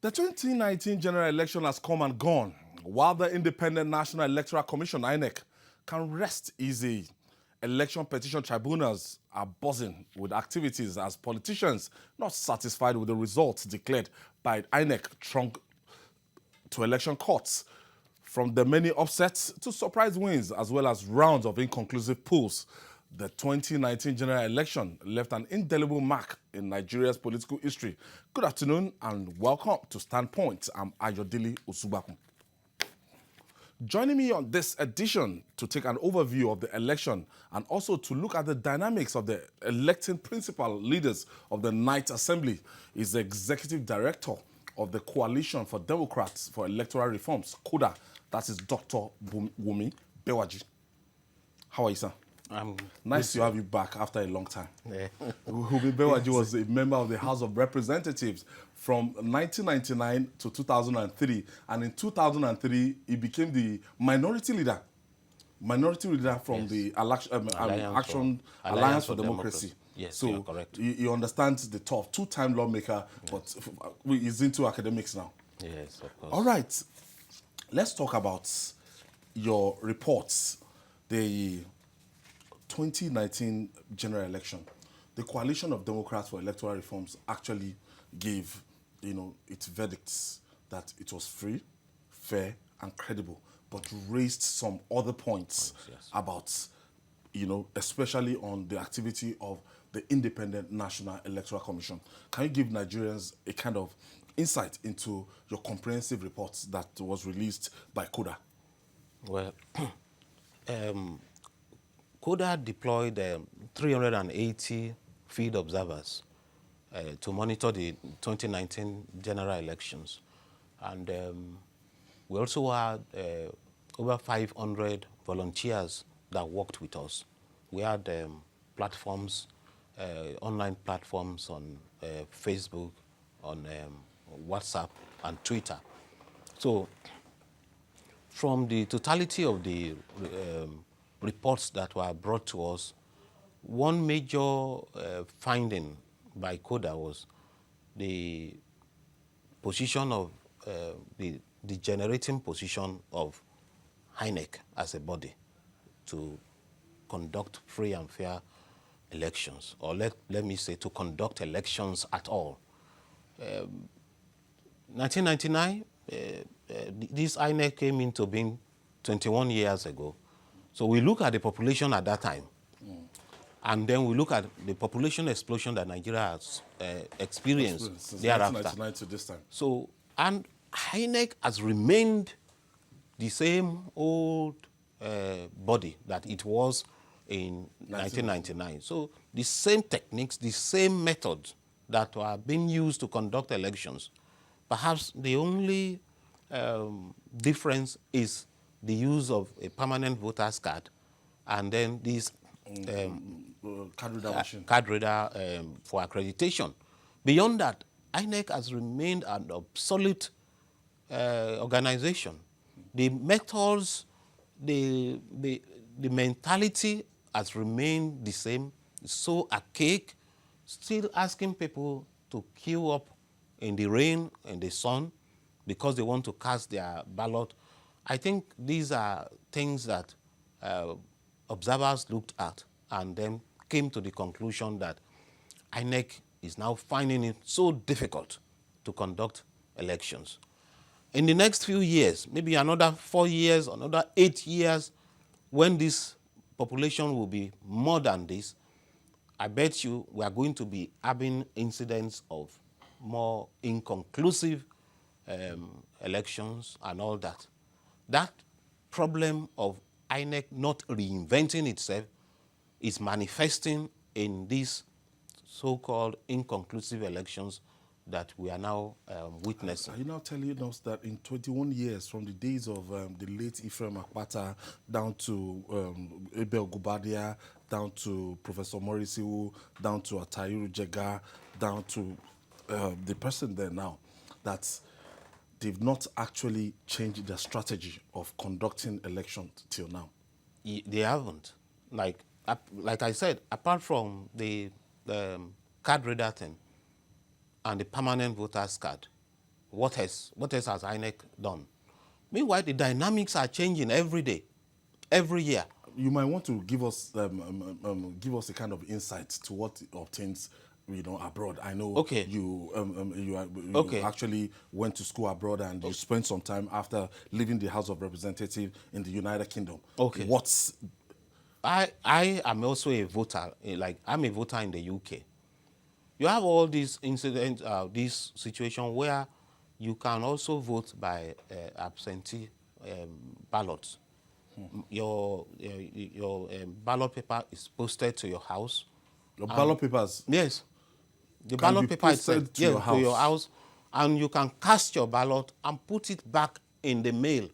The 2019 general election has come and gone, while the Independent National Electoral Commission, INEC, can rest easy. Election petition tribunals are buzzing with activities as politicians not satisfied with the results declared by INEC trunk to election courts. From the many upsets to surprise wins, as well as rounds of inconclusive polls, the 2019 general election left an indelible mark in Nigeria's political history. Good afternoon and welcome to Standpoint. I'm Ayodele Osugbakun. Joining me on this edition to take an overview of the election and also to look at the dynamics of the electing principal leaders of the Ninth Assembly is the Executive Director of the Coalition for Democrats for Electoral Reforms, CODA. That is Dr. Wumi Bewaji. How are you, sir? Nice to have you back after a long time. Yeah. Wumi Bewaji was a member of the House of Representatives from 1999 to 2003, and in 2003 he became the minority leader from the Alliance for Democracy. Yes, so you're correct. He understands the tough, two-time lawmaker, but he's into academics now. Yes, of course. All right, let's talk about your reports. The 2019 general election, the Coalition of Democrats for Electoral Reforms actually gave, its verdicts that it was free, fair, and credible, but raised some other points Yes. about, especially on the activity of the Independent National Electoral Commission. Can you give Nigerians a kind of insight into your comprehensive reports that was released by CODA? Well, CODA deployed 380 field observers to monitor the 2019 general elections. And we also had over 500 volunteers that worked with us. We had platforms, online platforms on Facebook, on WhatsApp, and Twitter. So from the totality of the reports that were brought to us, one major finding by CODA was the position of the generating position of INEC as a body to conduct free and fair elections, or let me say to conduct elections at all. 1999, this INEC came into being 21 years ago. So we look at the population at that time, and then we look at the population explosion that Nigeria has experienced Since thereafter. 1999 to this time. So, and INEC has remained the same old body that it was in 1999. So the same techniques, the same methods that are being used to conduct elections. Perhaps the only difference is the use of a permanent voter's card and then this Card reader machine. card reader for accreditation. Beyond that, INEC has remained an obsolete organization. The methods, the mentality has remained the same, so archaic, still asking people to queue up in the rain and the sun because they want to cast their ballot. I think these are things that observers looked at and then came to the conclusion that INEC is now finding it so difficult to conduct elections. In the next few years, maybe another 4 years, another 8 years, when this population will be more than this, I bet you we are going to be having incidents of more inconclusive elections and all that. That problem of INEC not reinventing itself is manifesting in these so-called inconclusive elections that we are now witnessing. Are you now telling us that in 21 years, from the days of the late Ephraim Akpata down to Abel Gubadia, down to Professor Morisiwu, down to Atayiru Jega, down to the person there now, that they've not actually changed their strategy of conducting elections till now? They haven't. Like I said, apart from the card reader thing and the permanent voter's card, what else has INEC done? Meanwhile, the dynamics are changing every day, every year. You might want to give us a kind of insight to what obtains, abroad. I know Okay. you Okay. actually went to school abroad and you spent some time after leaving the House of Representatives in the United Kingdom. Okay. What's I am also a voter. Like, I'm a voter in the UK. You have all these incidents, this situation where you can also vote by absentee ballots. Your ballot paper is posted to your house. your ballot papers Yes, the can ballot be paper itself. posted to Yes, your to your house? house, and you can cast your ballot and put it back in the mail.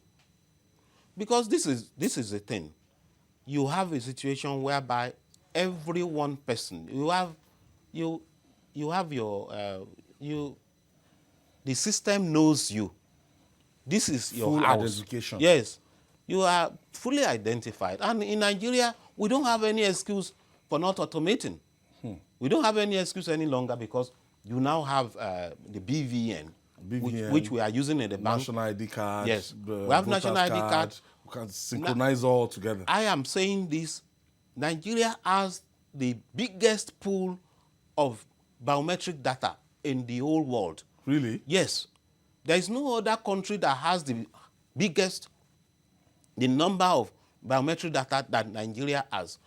Because this is the thing. You have a situation whereby every one person, you have your the system knows you. This is your Full house. identification. Yes, you are fully identified. And in Nigeria, we don't have any excuse for not automating. We don't have any excuse any longer because you now have the BVN, which we are using in the bank. National ID card. Yes, the we have voters national ID card. We can synchronize all together. I am saying this, Nigeria has the biggest pool of biometric data in the whole world. Really? Yes. There is no other country that has the number of biometric data that Nigeria has.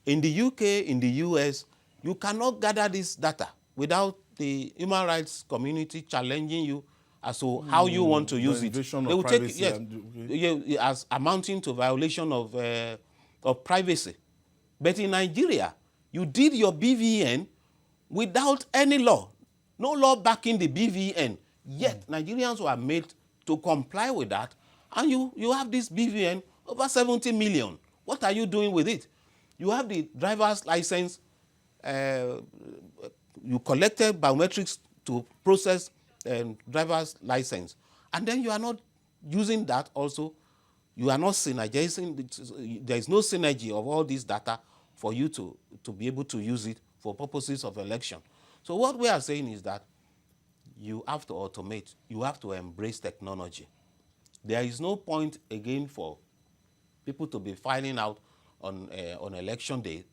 In the UK, in the US, you cannot gather this data without the human rights community challenging you as to how you want to use it. invasion They of will take privacy yes, and- as amounting to violation of privacy. But in Nigeria, you did your BVN without any law, no law backing the BVN. Yet Nigerians were made to comply with that, and you have this BVN over 70 million. What are you doing with it? You have the driver's license. You collected biometrics to process driver's license, and then you are not using that also. You are not synergizing. There is no synergy of all this data for you to be able to use it for purposes of election. So what we are saying is that you have to automate. You have to embrace technology. There is no point again for people to be filing out on election day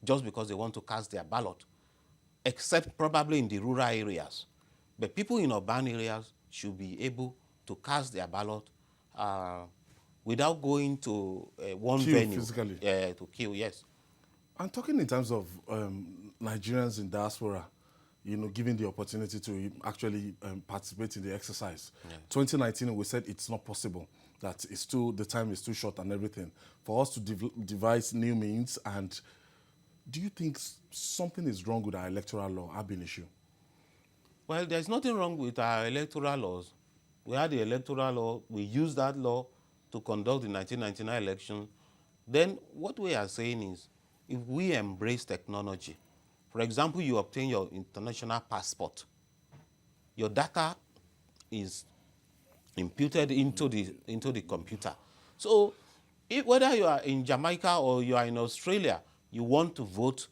just because they want to cast their ballot, except probably in the rural areas. But people in urban areas should be able to cast their ballot without going to one Queue venue physically. to queue. Yes. I'm talking in terms of Nigerians in diaspora, given the opportunity to actually participate in the exercise. 2019, we said it's not possible, that the time is too short and everything. For us to devise new means, and do you think something is wrong with our electoral law, ab initio? Well, there's nothing wrong with our electoral laws. We had the electoral law. We used that law to conduct the 1999 election. Then what we are saying is, if we embrace technology, for example, you obtain your international passport, your data is imputed into the computer. So whether you are in Jamaica or you are in Australia, you want to vote,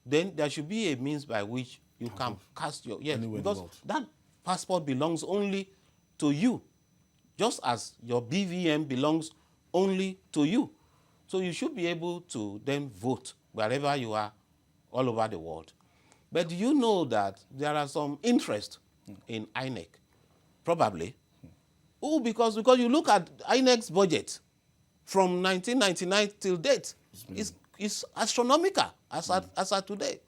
then there should be a means by which you can cast your Anywhere in the because world. that passport belongs only to you, just as your BVM belongs only to you. So you should be able to then vote wherever you are all over the world. But do you know that there are some interest in INEC? Probably. Oh, because you look at INEC's budget from 1999 till date, it's astronomical as at today.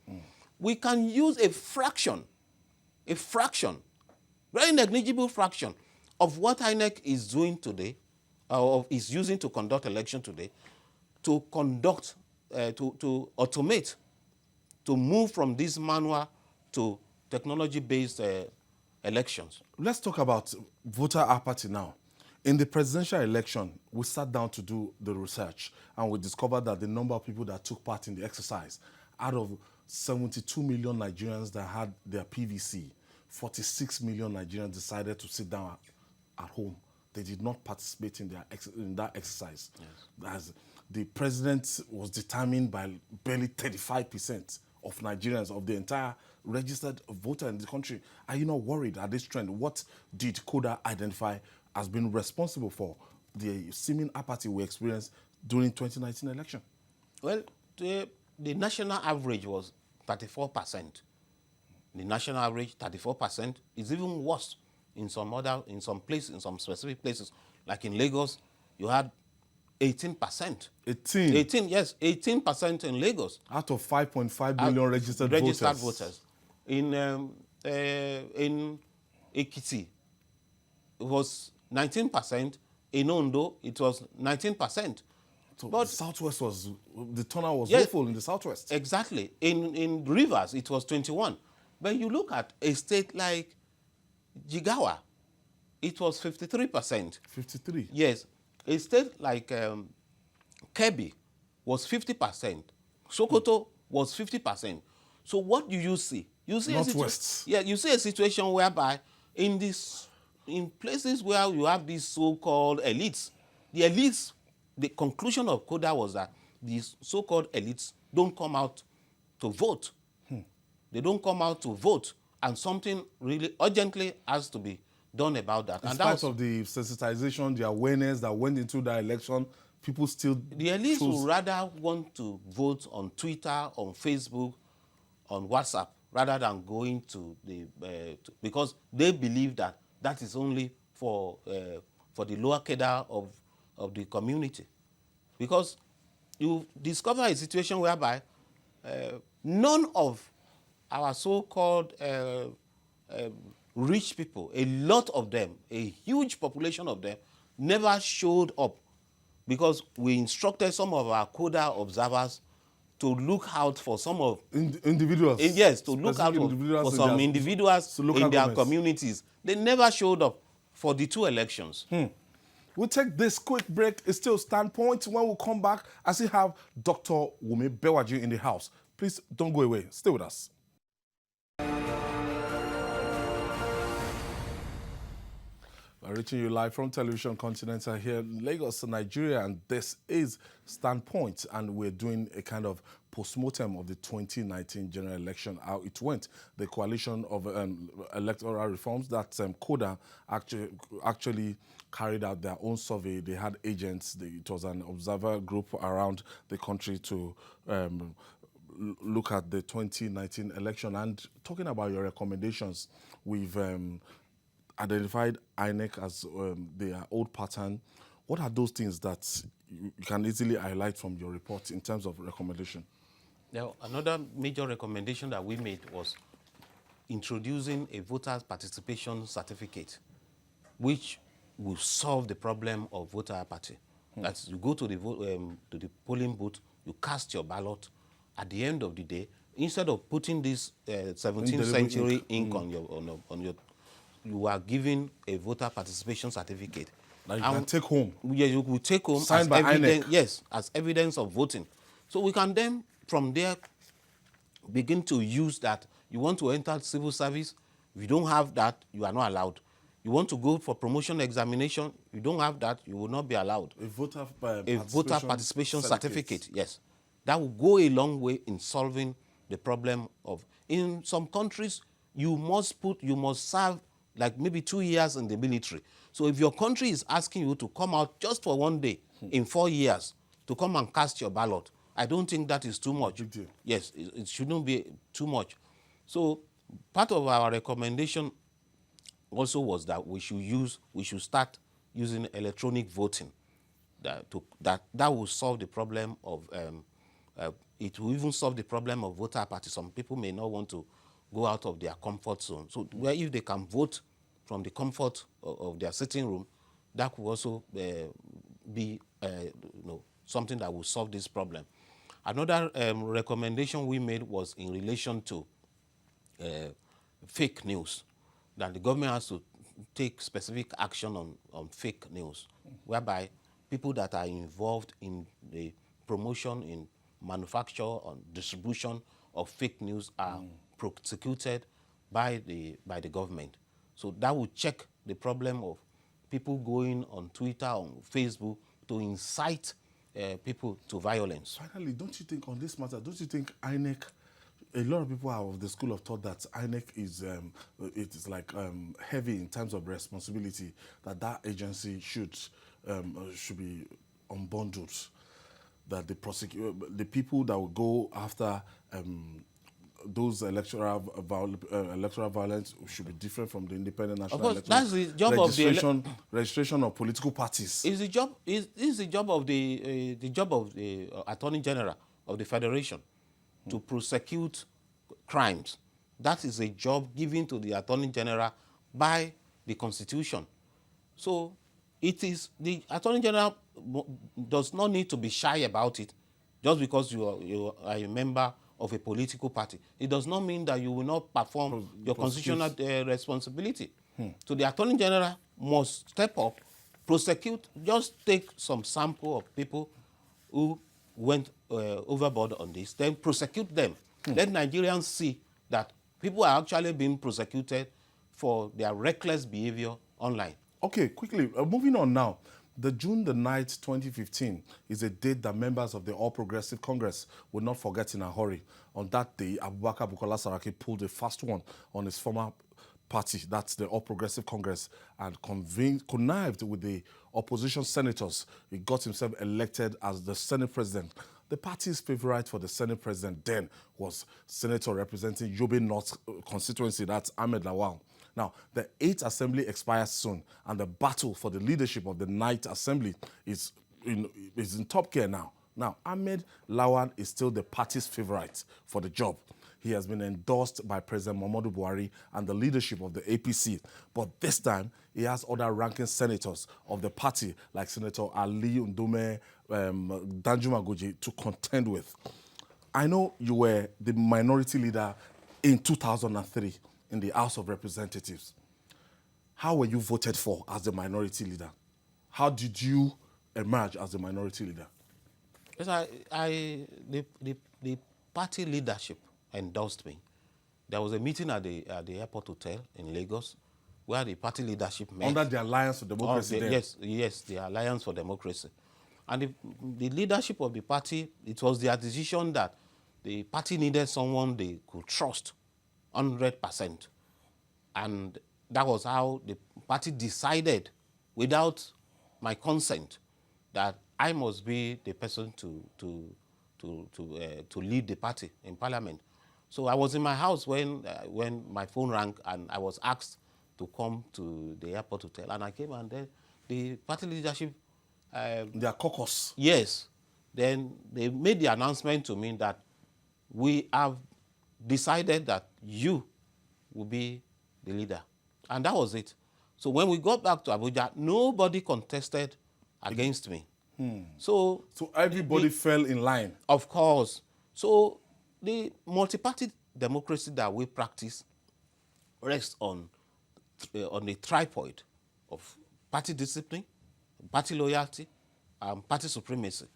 We can use a fraction, very negligible fraction of what INEC is doing today, or is using to conduct election today, to automate, to move from this manual to technology-based elections. Let's talk about voter apathy now. In the presidential election, we sat down to do the research, and we discovered that the number of people that took part in the exercise, out of 72 million Nigerians that had their PVC, 46 million Nigerians decided to sit down at home. They did not participate in that exercise. Yes. As the president was determined by barely 35% of Nigerians, of the entire registered voter in the country. Are you not worried at this trend? What did CODA identify as being responsible for the seeming apathy we experienced during 2019 election? Well, the national average was 34%. The national average, 34%, is even worse in some places, in some specific places. Like in Lagos, you had 18%. 18? 18, yes, 18% in Lagos. Out of 5.5 million registered voters. In Ekiti, it was 19%. In Ondo, it was 19%. So But the Southwest was, the turnout was yes, woeful in the Southwest. Exactly. In Rivers, it was 21. But you look at a state like Jigawa, it was 53%. 53. Yes. A state like Kebbi was 50%. Sokoto was 50%. So what do you see? You see Northwest. you see a situation whereby in places where you have these so-called elites, the conclusion of CODA was that these so-called elites don't come out to vote. They don't come out to vote, and something really urgently has to be done about that. In And spite of the sensitization, the awareness that went into that election, people still the elites chose. would rather want to vote on Twitter, on Facebook, on WhatsApp, rather than going to because they believe that that is only for the lower cadre of the community. Because you discover a situation whereby none of our so-called rich people, a lot of them, a huge population of them, never showed up because we instructed some of our CODA observers to look out for some of individuals. yes, to look out for some individuals in their communities. They never showed up for the two elections. We'll take this quick break. It's still Standpoint. When we come back, I still have Dr. Wumi Bewaji in the house. Please don't go away. Stay with us. We're reaching you live from Television Continental here in Lagos, Nigeria, and this is Standpoint, and we're doing a kind of post-mortem of the 2019 general election, how it went. The coalition of electoral reforms that CODA actually carried out their own survey. They had agents. It was an observer group around the country to look at the 2019 election. And talking about your recommendations, we've identified INEC as their old pattern. What are those things that you can easily highlight from your report in terms of recommendation? Now, another major recommendation that we made was introducing a voter's participation certificate, which will solve the problem of voter apathy. That's you go to the polling booth, you cast your ballot. At the end of the day, instead of putting this 17th century ink on your, you are given a voter participation certificate. That you can take home. Yeah, you will take home signed by INEC. Yes, as evidence of voting. So we can then, from there, begin to use that. You want to enter civil service, if you don't have that, you are not allowed. You want to go for promotion examination, you don't have that, you will not be allowed. A voter participation certificate, yes. That will go a long way in solving the problem of, in some countries, you must serve like maybe 2 years in the military. So if your country is asking you to come out just for 1 day in 4 years to come and cast your ballot, I don't think that is too much. Big deal. Yes, it shouldn't be too much. So part of our recommendation also was that we should start using electronic voting. That will solve the problem of it will even solve the problem of voter apathy. Some people may not want to go out of their comfort zone. So where if they can vote from the comfort of their sitting room, that could also be something that will solve this problem. Another recommendation we made was in relation to fake news, that the government has to take specific action on fake news, whereby people that are involved in the promotion, in manufacture, or distribution of fake news are prosecuted by the government. So that will check the problem of people going on Twitter, on Facebook, to incite people to violence. Finally, don't you think on this matter, don't you think INEC A lot of people are of the school of thought that INEC is it is like heavy in terms of responsibility, that agency should be unbundled, that the people that will go after those electoral violence should be different from the Independent Of National course, Electoral that's the job of the registration of political parties. is the job of the Attorney General of the Federation to prosecute crimes. That is a job given to the Attorney General by the Constitution. So it is the Attorney General does not need to be shy about it just because you are a member of a political party. It does not mean that you will not perform your constitutional responsibility. So the Attorney General must step up, prosecute, just take some sample of people who went overboard on this, then prosecute them. Let Nigerians see that people are actually being prosecuted for their reckless behavior online. Okay, quickly, moving on now. The June the 9th, 2015 is a date that members of the All Progressive Congress will not forget in a hurry. On that day, Abubakar Bukola Saraki pulled a fast one on his former party, that's the All Progressive Congress, and connived with the opposition senators. He got himself elected as the Senate President. The party's favorite for the Senate President then was Senator representing Yobe North constituency, that's Ahmed Lawal. Now, the 8th Assembly expires soon, and the battle for the leadership of the 9th Assembly is in top gear now. Now, Ahmed Lawan is still the party's favorite for the job. He has been endorsed by President Muhammadu Buhari and the leadership of the APC. But this time, he has other ranking senators of the party, like Senator Ali Ndume, Danjuma Goji, to contend with. I know you were the minority leader in 2003 in the House of Representatives. How were you voted for as the minority leader? How did you emerge as the minority leader? Yes, the party leadership endorsed me. There was a meeting at the airport hotel in Lagos where the party leadership met. Under the Alliance for Democracy then? Yes, the Alliance for Democracy. And the leadership of the party, it was their decision that the party needed someone they could trust 100%. And that was how the party decided, without my consent, that I must be the person to lead the party in Parliament. So I was in my house when my phone rang and I was asked to come to the airport hotel. And I came, and then the party leadership... their caucus. Yes. Then they made the announcement to me that we have decided that you will be the leader. And that was it. So when we got back to Abuja, nobody contested against me. So everybody fell in line. Of course. So the multi-party democracy that we practice rests on the tripod of party discipline, party loyalty, and party supremacy.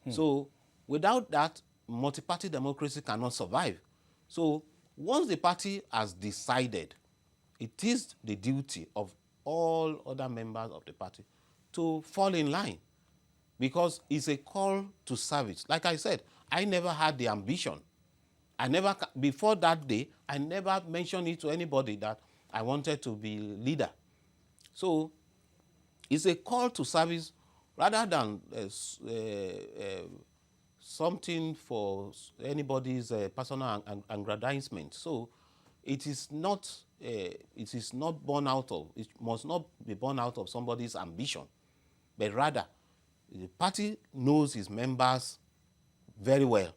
So without that, multi-party democracy cannot survive. So once the party has decided, it is the duty of all other members of the party to fall in line, because it's a call to service. Like I said, I never had the ambition. Before that day, I never mentioned it to anybody that I wanted to be leader. So it's a call to service rather than something for anybody's personal aggrandizement. So it is not born out of, it must not be born out of somebody's ambition, but rather the party knows its members very well.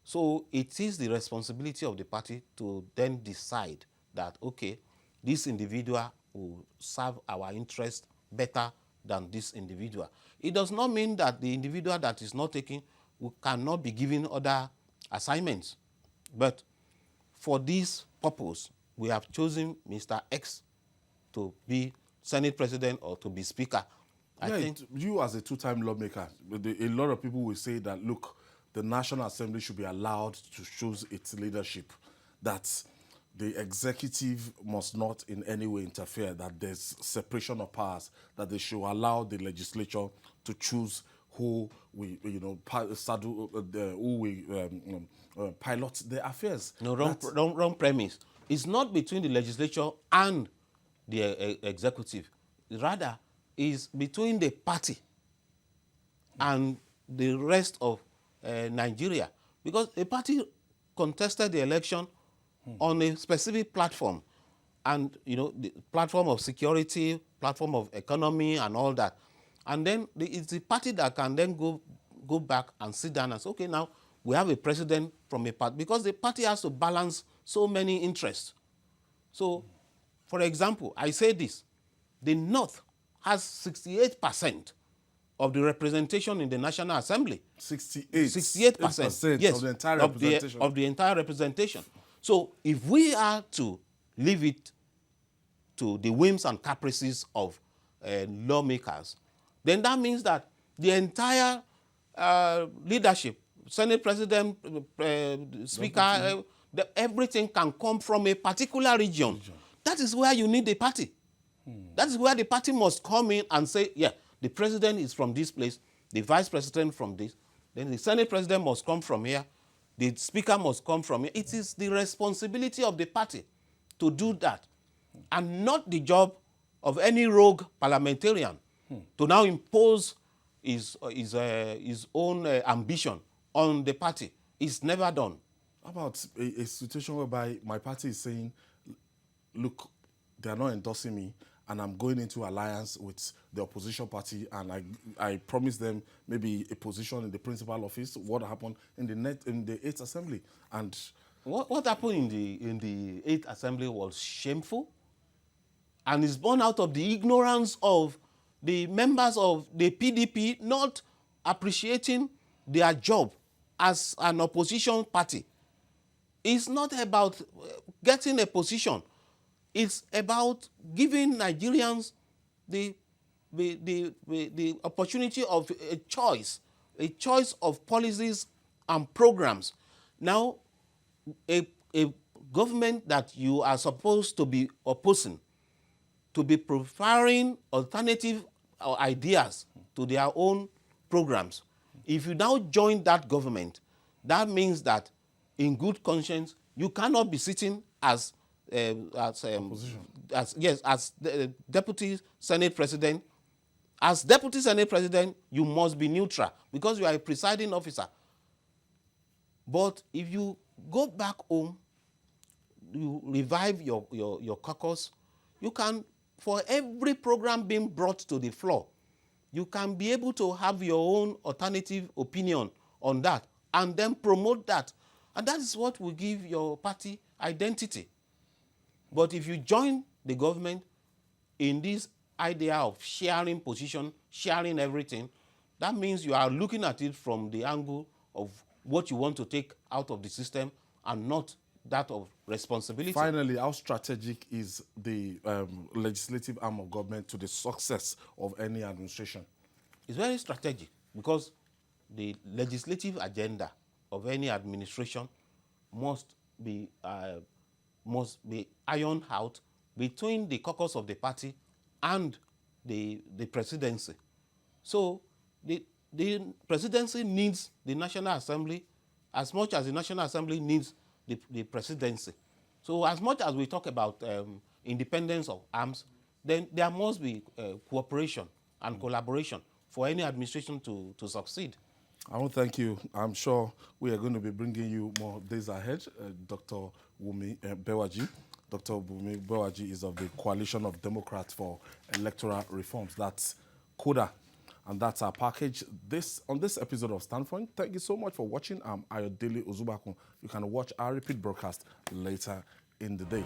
So it is the responsibility of the party to then decide that, okay, this individual will serve our interest better than this individual. It does not mean that the individual that is not taking cannot be given other assignments. But for this purpose, we have chosen Mr. X to be Senate President or to be Speaker. I think you as a two-time lawmaker, a lot of people will say that, look, the National Assembly should be allowed to choose its leadership, that the executive must not in any way interfere, that there's separation of powers, that they should allow the legislature to choose who we saddle, who we pilot their affairs. No, wrong premise. It's not between the legislature and the executive. Rather, it's between the party and the rest of Nigeria. Because a party contested the election on a specific platform. And, the platform of security, platform of economy and all that. And then it's the party that can then go back and sit down and say, okay, now we have a president from a party. Because the party has to balance so many interests. So, for example, I say this. The North has 68% of the representation in the National Assembly. 68% yes, of the entire representation. Of the entire representation. So if we are to leave it to the whims and caprices of lawmakers, then that means that the entire leadership, Senate President, Speaker, everything can come from a particular region. That is where you need the party. That is where the party must come in and say, yeah, the president is from this place, the vice president from this, then the Senate President must come from here, the Speaker must come from here. It is the responsibility of the party to do that, and not the job of any rogue parliamentarian to now impose his own ambition on the party. It's never done. How about a situation whereby my party is saying, look, they are not endorsing me, and I'm going into alliance with the opposition party, and I promise them maybe a position in the principal office. What happened in the 8th Assembly? And what happened in the 8th Assembly was shameful, and is born out of the ignorance of the members of the PDP not appreciating their job as an opposition party. It's not about getting a position. It's about giving Nigerians the opportunity of a choice of policies and programs. Now, a government that you are supposed to be opposing, to be preferring alternative ideas to their own programs, if you now join that government, that means that in good conscience, you cannot be sitting as Deputy Senate President. As Deputy Senate President, you must be neutral because you are a presiding officer. But if you go back home, you revive your caucus, you can, for every program being brought to the floor, you can be able to have your own alternative opinion on that and then promote that. And that is what will give your party identity. But if you join the government in this idea of sharing position, sharing everything, that means you are looking at it from the angle of what you want to take out of the system and not that of responsibility. Finally, how strategic is the legislative arm of government to the success of any administration? It's very strategic because the legislative agenda of any administration must be ironed out between the caucus of the party and the presidency. So the presidency needs the National Assembly as much as the National Assembly needs the presidency. So as much as we talk about independence of arms, then there must be cooperation and collaboration for any administration to succeed. I want to thank you. I'm sure we are going to be bringing you more days ahead. Dr. Wumi Bewaji. Dr. Wumi Bewaji is of the Coalition of Democrats for Electoral Reforms. That's CODA. And that's our package on this episode of Standpoint. Thank you so much for watching. I'm Ayodele Ozubakun. You can watch our repeat broadcast later in the day.